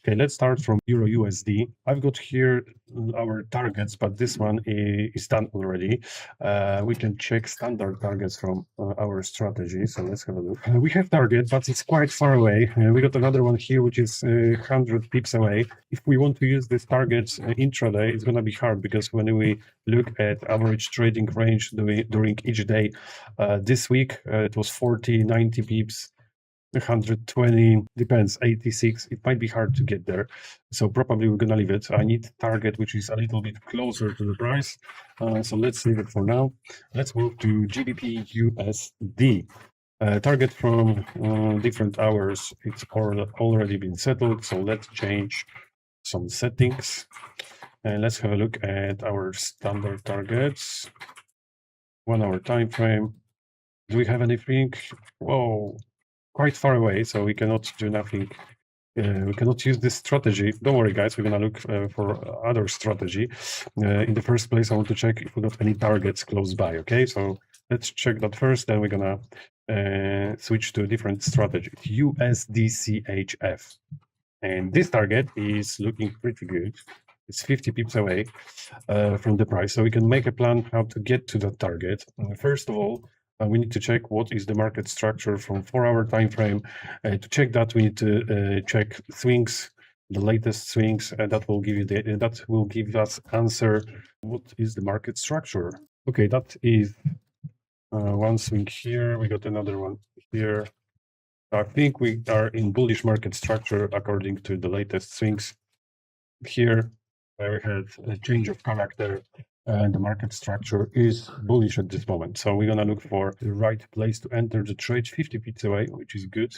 Okay, let's start from Euro USD. I've got here our targets, but this one is done already. We can check standard targets from our strategy. So let's have a look. We have target, but it's quite far away. We got another one here, which is 100 pips away. If we want to use this target intraday, it's going to be hard because when we look at average trading range during each day, this week it was 40, 90 pips. 120, depends, 86, it might be hard to get there. So probably we're gonna leave it. I need target which is a little bit closer to the price. So let's leave it for now. Let's move to GBP USD. Target from different hours, it's already been settled. So let's change some settings. And let's have a look at our standard targets. 1 hour time frame. Do we have anything? Whoa. Quite far away, so we cannot do nothing. We cannot use this strategy. Don't worry, guys, we're gonna look for other strategy. In the first place, I want to check if we got any targets close by, okay? So let's check that first, then we're gonna switch to a different strategy, USDCHF. And this target is looking pretty good. It's 50 pips away from the price, so we can make a plan how to get to that target. First of all, we need to check what is the market structure from 4 hour time frame. To check that, we need to check swings, the latest swings, and that will give you that will give us answer. What is the market structure? Okay, that is one swing here. We got another one here. I think we are in bullish market structure according to the latest swings. Here, we had a change of character. And the market structure is bullish at this moment. So we're gonna look for the right place to enter the trade, 50 pips away, which is good.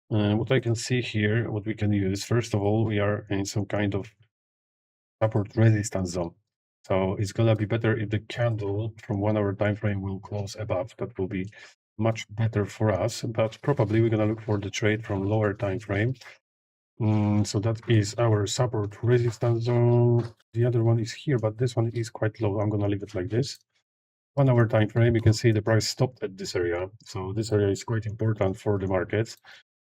What I can see here, what we can use, first of all, we are in some kind of support resistance zone. So it's gonna be better if the candle from 1 hour time frame will close above. That will be much better for us, but probably we're gonna look for the trade from lower time frame. So that is our support resistance zone. The other one is here, but this one is quite low. I'm gonna leave it like this. 1 hour time frame, you can see the price stopped at this area. So this area is quite important for the markets.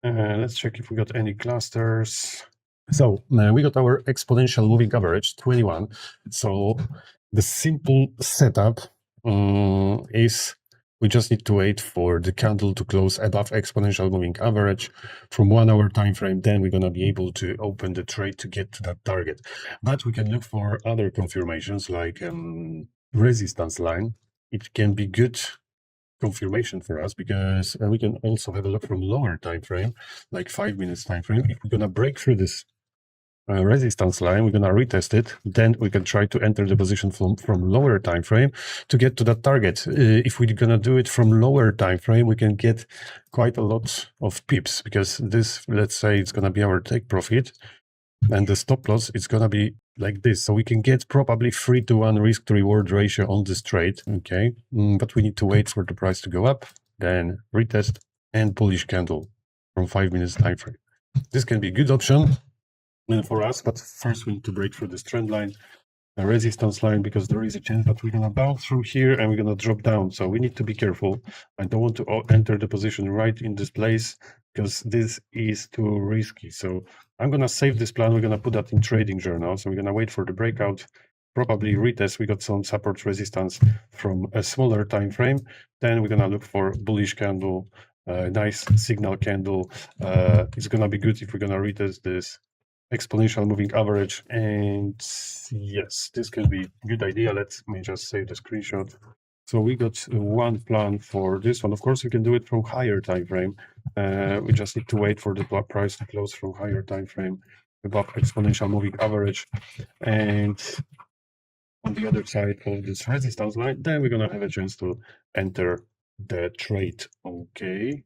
Let's check if we got any clusters. So we got our exponential moving average 21. So the simple setup is we just need to wait for the candle to close above exponential moving average from 1 hour time frame. Then we're going to be able to open the trade to get to that target. But we can look for other confirmations like resistance line. It can be good confirmation for us because we can also have a look from lower time frame, like 5 minutes time frame. If we're going to break through this resistance line, we're going to retest it, then we can try to enter the position from lower time frame to get to that target. If we're going to do it from lower time frame, we can get quite a lot of pips because this, let's say it's going to be our take profit and the stop loss is going to be like this. So we can get probably 3-to-1 risk to reward ratio on this trade. Okay. But we need to wait for the price to go up, then retest and bullish candle from 5 minutes time frame. This can be a good option for us, but first we need to break through this trend line, a resistance line, because there is a chance that we're going to bounce through here and we're going to drop down. So we need to be careful. I don't want to enter the position right in this place because this is too risky. So I'm going to save this plan. We're going to put that in trading journal. So we're going to wait for the breakout, probably retest. We got some support resistance from a smaller time frame. Then we're going to look for bullish candle, nice signal candle. It's going to be good if we're going to retest this exponential moving average. And yes, this can be a good idea. Let me just save the screenshot. So we got one plan for this one. Of course, we can do it from higher time frame. We just need to wait for the price to close from higher time frame above exponential moving average. And on the other side of this resistance line, then we're gonna have a chance to enter the trade. Okay.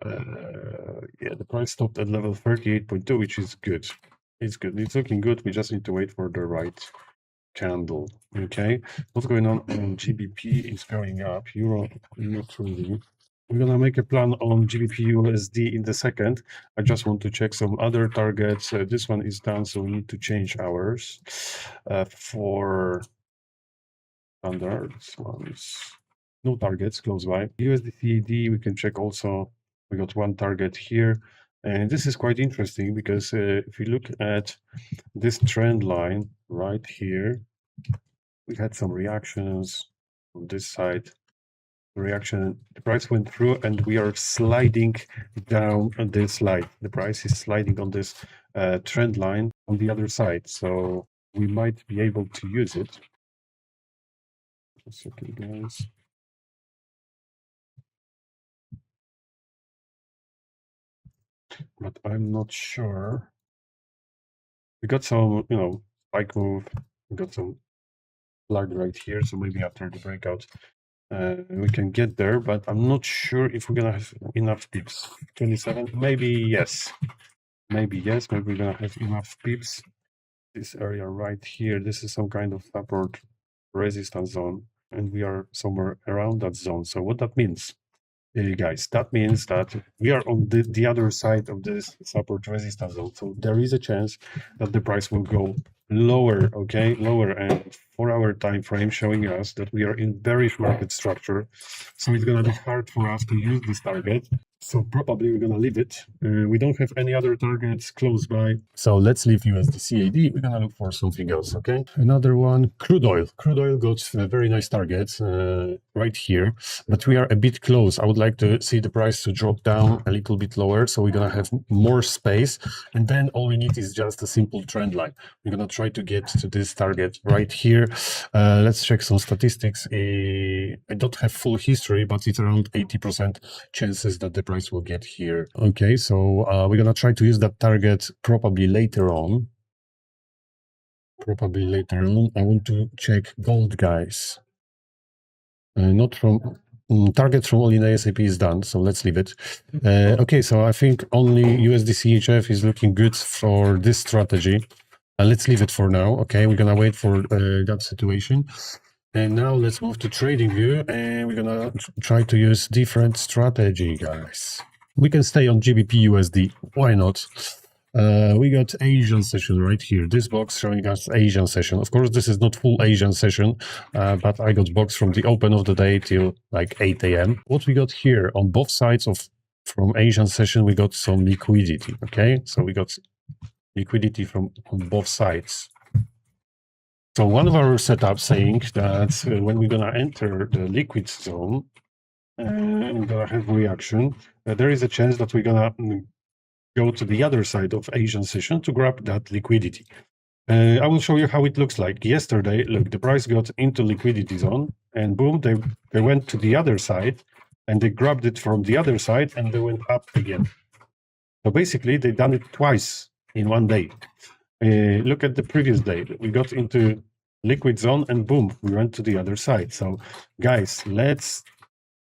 Yeah, the price stopped at level 38.2, which is good. It's good. It's looking good. We just need to wait for the right candle. Okay. What's going on GBP? Is going up. Euro, not really. We're gonna make a plan on GBP USD in the second. I just want to check some other targets. This one is done, so we need to change ours for standards ones. No targets close by. USD CAD, we can check also. We got one target here. And this is quite interesting because if you look at this trend line right here, we had some reactions on this side. Reaction, the price went through and we are sliding down on this slide. The price is sliding on this trend line on the other side. So we might be able to use it. Just a second, guys. But I'm not sure. We got some, spike move. We got some flag right here. So maybe after the breakout, we can get there. But I'm not sure if we're gonna have enough pips. 27, maybe yes. Maybe yes. Maybe we're gonna have enough pips. This area right here, this is some kind of support resistance zone, and we are somewhere around that zone. So what that means, guys, that means that we are on the other side of this support resistance zone. So there is a chance that the price will go lower, okay, lower, and 4-hour time frame showing us that we are in bearish market structure. So it's gonna be hard for us to use this target. So probably we're gonna leave it. We don't have any other targets close by. So let's leave USD CAD. We're gonna look for something else, okay? Another one, crude oil. Crude oil got a very nice target right here, but we are a bit close. I would like to see the price to drop down a little bit lower, so we're gonna have more space, and then all we need is just a simple trend line. We're gonna try to get to this target right here. Let's check some statistics. I don't have full history, but it's around 80% chances that the price will get here. Okay, so we're gonna try to use that target probably later on. I want to check gold, guys. Not from target from All-in ASAP is done, so let's leave it. Okay, so I think only USD CHF is looking good for this strategy. Let's leave it for now. Okay, we're gonna wait for that situation. And now let's move to trading view, and we're gonna try to use different strategy, guys. We can stay on GBP USD. Why not? We got Asian session right here. This box showing us Asian session. Of course, this is not full Asian session, but I got box from the open of the day till like 8 a.m. What we got here on both sides from Asian session, we got some liquidity. Okay, so we got liquidity on both sides. So one of our setups saying that when we're gonna enter the liquid zone and gonna have reaction, there is a chance that we're gonna go to the other side of Asian session to grab that liquidity. I will show you how it looks like. Yesterday, look, the price got into liquidity zone, and boom, they went to the other side, and they grabbed it from the other side, and they went up again. So basically, they done it twice in one day. Look at the previous day. We got into liquid zone, and boom, we went to the other side. So, guys, let's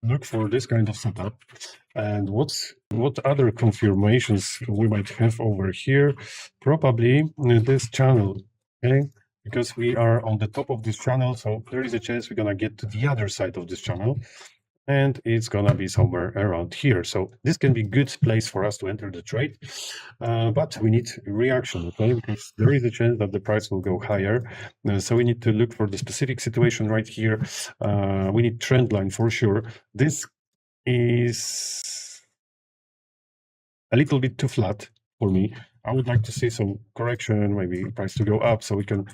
look for this kind of setup. And what other confirmations we might have over here? Probably this channel, okay? Because we are on the top of this channel, so there is a chance we're gonna get to the other side of this channel, and it's gonna be somewhere around here. So this can be good place for us to enter the trade, but we need reaction, okay? Because there is a chance that the price will go higher. So we need to look for the specific situation right here. We need trend line for sure. This is a little bit too flat for me. I would like to see some correction, maybe price to go up, so we can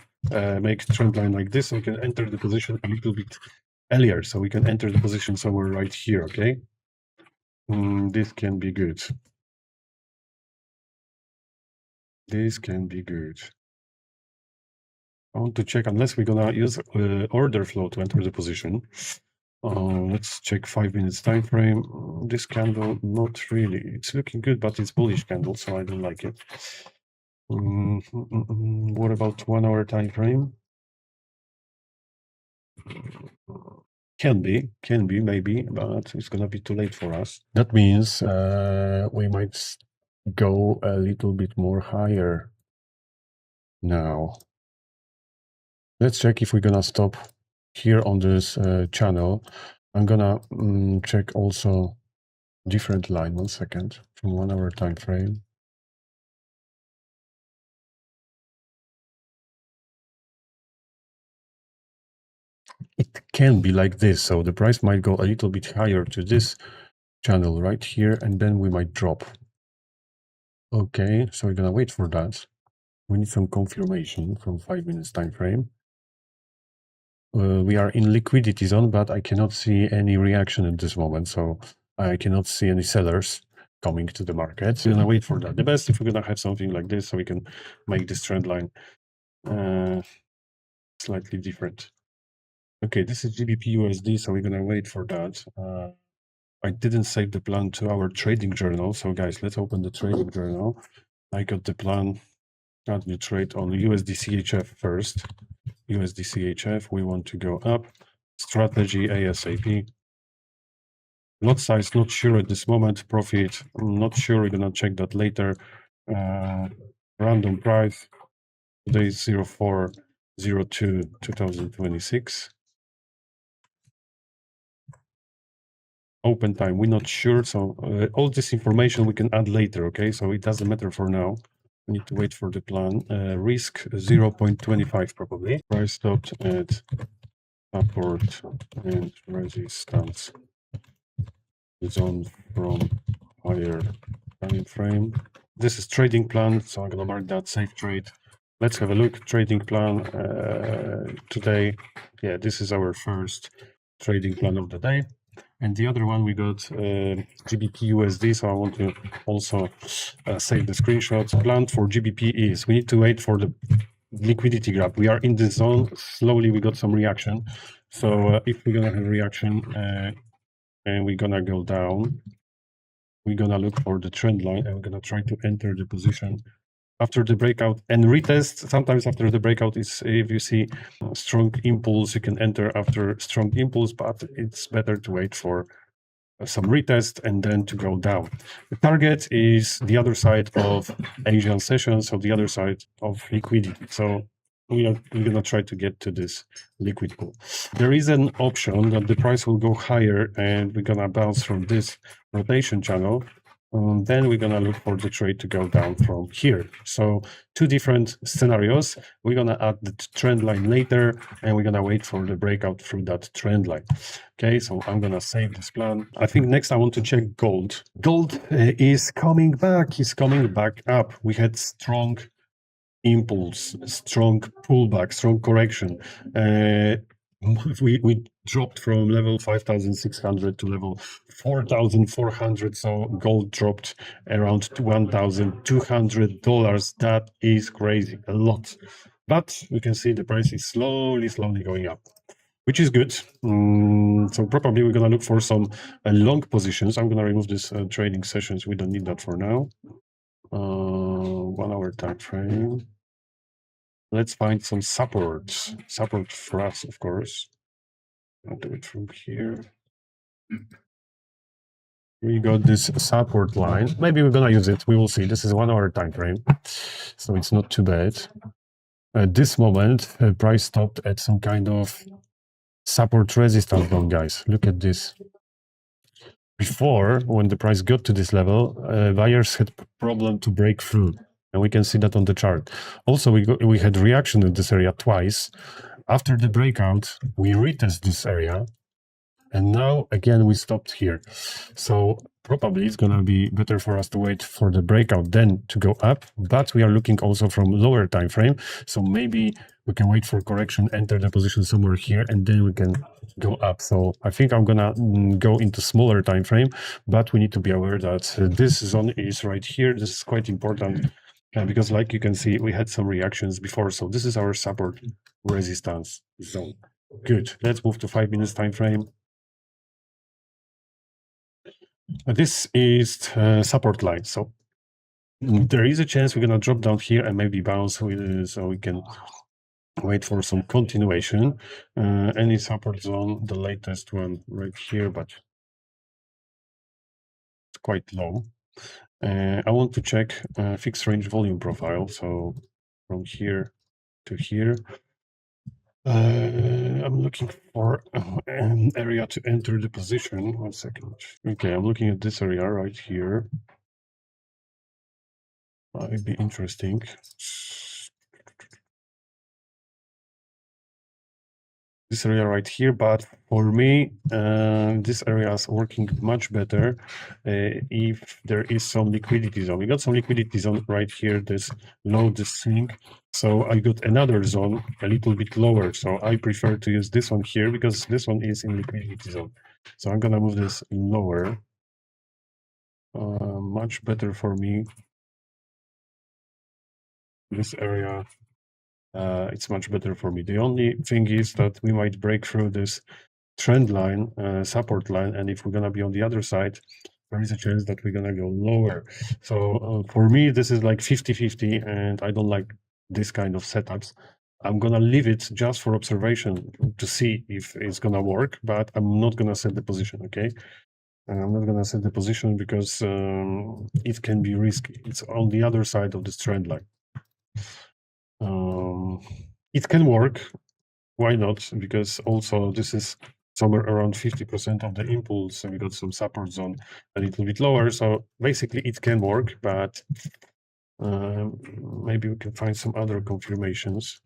make a trend line like this, so we can enter the position a little bit earlier, so we can enter the position somewhere right here, okay? This can be good. This can be good. I want to check, unless we're gonna use order flow to enter the position. Let's check 5 minutes time frame. This candle, not really. It's looking good, but it's bullish candle, so I don't like it. What about 1 hour time frame? Can be, maybe, but it's gonna be too late for us. That means we might go a little bit more higher now. Let's check if we're gonna stop here on this channel. I'm gonna check also different line. 1 second, from 1 hour time frame. It can be like this, so the price might go a little bit higher to this channel right here, and then we might drop. Okay, so we're gonna wait for that. We need some confirmation from 5 minutes time frame. We are in liquidity zone, but I cannot see any reaction at this moment, so I cannot see any sellers coming to the market. So we're gonna wait for that. The best if we're gonna have something like this, so we can make this trend line slightly different. Okay, this is GBP USD, so we're gonna wait for that. I didn't save the plan to our trading journal, so guys, let's open the trading journal. I got the plan. Add new trade on USD CHF first. USD CHF, we want to go up. Strategy ASAP. Lot size, not sure at this moment. Profit, I'm not sure. We're gonna check that later. Random price. Today is 04/02/2026. Open time, we're not sure. So all this information we can add later, okay? So it doesn't matter for now. We need to wait for the plan. Risk 0.25 probably. Price stopped at support and resistance zone from higher time frame. This is trading plan, so I'm gonna mark that safe trade. Let's have a look. Trading plan today. Yeah, this is our first trading plan of the day. And the other one we got GBP USD, so I want to also save the screenshots. Plan for GBP is, we need to wait for the liquidity grab. We are in the zone. Slowly we got some reaction. So if we're gonna have reaction and we're gonna go down, we're gonna look for the trend line and we're gonna try to enter the position after the breakout and retest. Sometimes after the breakout is, if you see a strong impulse, you can enter after strong impulse, but it's better to wait for some retest and then to go down. The target is the other side of Asian session, so the other side of liquidity. So we're gonna try to get to this liquid pool. There is an option that the price will go higher and we're gonna bounce from this rotation channel. Then we're gonna look for the trade to go down from here. So two different scenarios. We're gonna add the trend line later and we're gonna wait for the breakout through that trend line. Okay, so I'm gonna save this plan. I think next I want to check gold. Gold is coming back, is coming back up. We had strong impulse, strong pullback, strong correction. We dropped from level 5,600 to level 4,400. So gold dropped around $1,200. That is crazy, a lot. But we can see the price is slowly going up, which is good. So probably we're gonna look for some long positions. I'm gonna remove this trading sessions. We don't need that for now. 1 hour time frame. Let's find some support for us, of course. I'll do it from here. We got this support line. Maybe we're gonna use it. We will see. This is 1 hour time frame, so it's not too bad. At this moment, price stopped at some kind of support resistance zone, guys. Look at this. Before, when the price got to this level, buyers had problem to break through. And we can see that on the chart. Also, we had reaction in this area twice. After the breakout, we retest this area. And now, again, we stopped here. So probably it's going to be better for us to wait for the breakout then to go up. But we are looking also from lower time frame. So maybe we can wait for correction, enter the position somewhere here, and then we can go up. So I think I'm going to go into smaller time frame. But we need to be aware that this zone is right here. This is quite important. Because like you can see, we had some reactions before. So this is our support resistance zone. Good. Let's move to 5 minutes time frame. This is support line. So there is a chance we're going to drop down here and maybe bounce so we can wait for some continuation. Any support zone, the latest one right here, but it's quite low. I want to check fixed range volume profile. So from here to here. I'm looking for an area to enter the position. 1 second. Okay, I'm looking at this area right here. Might be interesting. this area right here, but for me, this area is working much better if there is some liquidity zone. We got some liquidity zone right here, this low, this thing. So I got another zone a little bit lower. So I prefer to use this one here because this one is in liquidity zone. So I'm gonna move this lower. Much better for me. This area, it's much better for me. The only thing is that we might break through this trend line, support line, and if we're gonna be on the other side, there is a chance that we're gonna go lower. So for me, this is like 50-50, and I don't like this kind of setups. I'm gonna leave it just for observation to see if it's gonna work, but I'm not gonna set the position, okay? I'm not gonna set the position because it can be risky. It's on the other side of this trend line. It can work. Why not? Because also this is somewhere around 50% of the impulse. So we got some support zone a little bit lower. So basically it can work, but maybe we can find some other confirmations.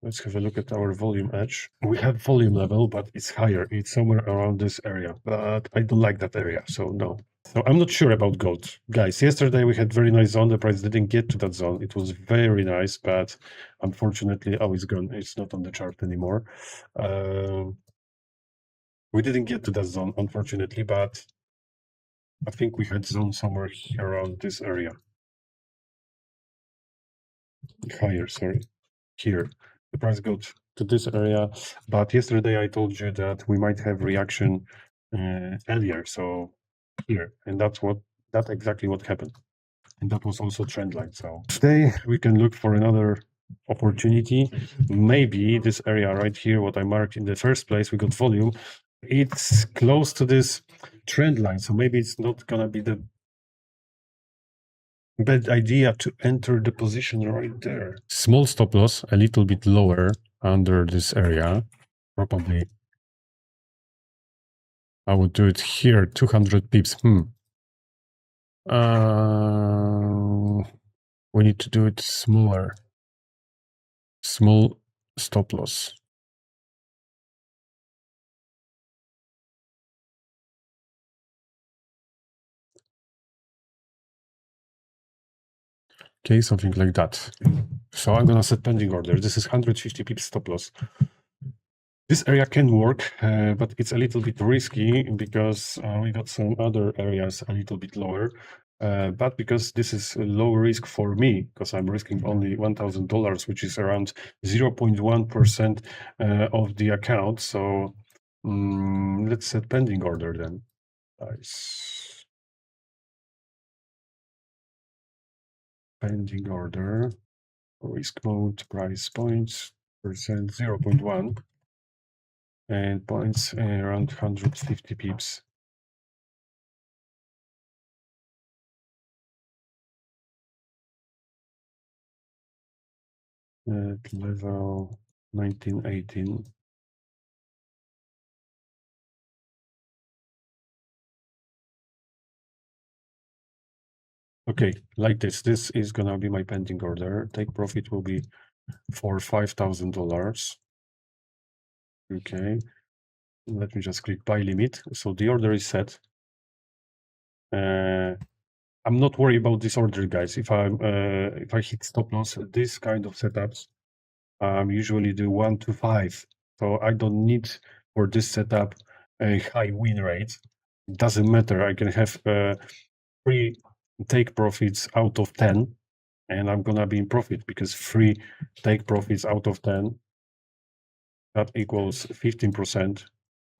Let's have a look at our volume edge. We have volume level, but it's higher. It's somewhere around this area, but I don't like that area, so no. So I'm not sure about gold. Guys, yesterday we had very nice zone. The price didn't get to that zone. It was very nice, but unfortunately, oh, it's gone. It's not on the chart anymore. We didn't get to that zone, unfortunately, but I think we had zone somewhere around this area. Higher, sorry. Here. The price got to this area, but yesterday I told you that we might have reaction earlier, so here, and that's exactly what happened, and that was also trend line. So today we can look for another opportunity. Maybe this area right here, what I marked in the first place, we got volume. It's close to this trend line, so maybe it's not gonna be the bad idea to enter the position right there. Small stop loss, a little bit lower under this area. Probably I would do it here, 200 pips. We need to do it smaller. Small stop loss. Okay, something like that. So I'm gonna set pending order. This is 150 pips stop loss. This area can work, but it's a little bit risky because we got some other areas a little bit lower. But because this is low risk for me, because I'm risking only $1,000, which is around 0.1% of the account. So let's set pending order then. Nice. Pending order, risk mode, price points, percent 0.1, and points around 150 pips. At level 1918. Okay, like this. This is gonna be my pending order. Take profit will be for $5,000. Okay, let me just click buy limit. So the order is set. I'm not worried about this order, guys. If I hit stop loss, this kind of setups usually do 1 to 5. So I don't need for this setup a high win rate. It doesn't matter. I can have 3 take profits out of 10, and I'm gonna be in profit because 3 take profits out of 10, that equals 15%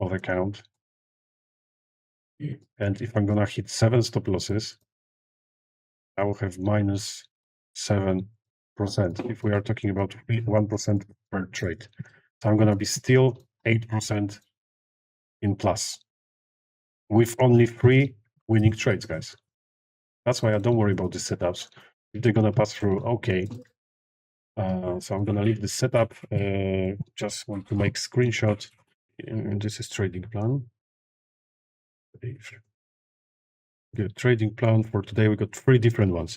of account. And if I'm gonna hit 7 stop losses, I will have minus 7%. If we are talking about 1% per trade, so I'm gonna be still 8% in plus with only 3 winning trades, guys. That's why I don't worry about the setups. If they're gonna pass through, okay. So I'm gonna leave the setup. Just want to make screenshot. This is trading plan. Good trading plan for today. We got 3 different ones.